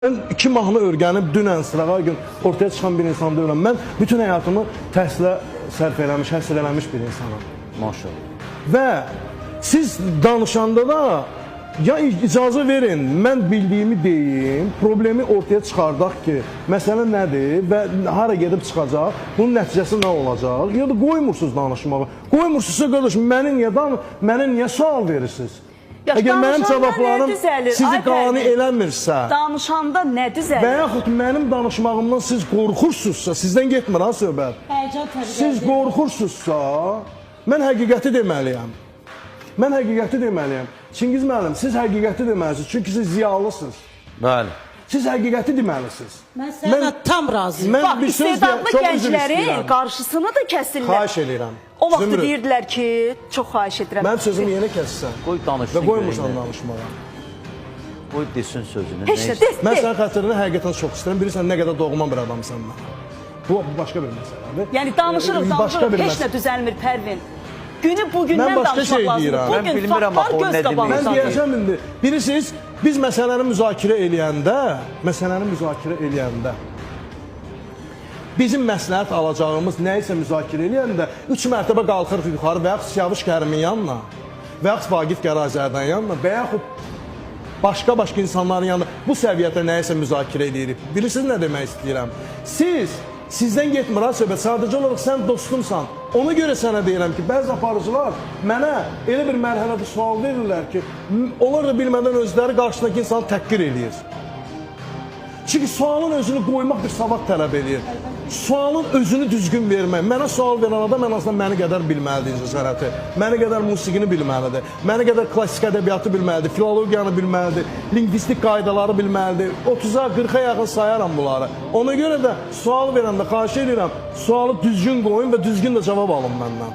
Ben 2 mahnı öyrənib dünən sırağa gün ortaya çıxan bir insan deyirəm. Mən bütün həyatımı təhsilə sərf eləmiş, həsr eləmiş bir insanım. Maşallah. Və siz danışanda da ya icazə verin, mən bildiyimi deyim, problemi ortaya çıxardaq ki, məsələ nədir və hara gedib çıxacaq, bunun nəticəsi nə olacaq, ya da qoymursunuz danışmağı. Qoymursunuzsa qardaş, mənə niyə sual verirsiniz? Əgər mənim cavablarım sizi qane eləmirsə, danışanda nə düzəlir? Və yaxud mənim danışmağımdan siz qorxursunuzsa, sizdən getmir ha söhbət. Siz qorxursunuzsa, mən həqiqəti deməliyəm. Mən həqiqəti deməliyəm. Çingiz müəllim, siz həqiqəti deməlisiniz, çünki siz ziyalısınız. Bəli. Siz həqiqəti deməlisiniz. Mən sənə tam razıyım. Bax, istedadlı gənclərin qarşısını da kəsirlər. Xahiş edirəm. O vaxt deyirdilər ki, çox xahiş edirəm. Mənim sözümü yenə kəssən. Qoy danışsın. Və qoymursan danışmağa. Qoy desin sözünü. Heç də des. Mən sənin xətrini həqiqətən çox istəyirəm. Bilirsən nə qədər doğma bir adamsan mən. Bu başqa bir məsələdir. Yəni danışırıq, heç nə düzəlmir Pərvin. Günü bugündən danışmaq lazımdır. Mən bilmirəm axı o nə demək. Mən deyəcəm indi. Bilirsiniz, biz məsələni müzakirə eləyəndə, bizim məsləhət alacağımız nə isə müzakirə eləyəndə 3 mərtəbə qalxırıq yuxarı və yaxud Siyavuş Kərimin yanına və yaxud Vaqif Qərazərdən yanına və yaxud başqa insanların yanına bu səviyyədə nə isə müzakirə edirik. Bilirsiniz nə demək istəyirəm? Sizdən getmir ha söhbət, sadəcə olaraq sən dostumsan. Ona görə sənə deyirəm ki, bəzi aparıcılar mənə elə bir mərhələdə sual verirlər ki, onlar da bilmədən özləri qarşısındakı insanı təhqir eləyir. Çünki sualın özünü qoymaq bir savad tələb eləyir. Sualın özünü düzgün vermək. Mənə sual verən adam ən azından məni qədər bilməlidir incəsənəti, məni qədər musiqini bilməlidir, məni qədər klassik ədəbiyyatı bilməlidir, filologiyanı bilməlidir, lingvistik qaydaları bilməlidir. 30-a, 40-a yaxın sayaram bunları. Ona görə də sual verəndə xahiş edirəm, sualı düzgün qoyun və düzgün də cavab alın məndən.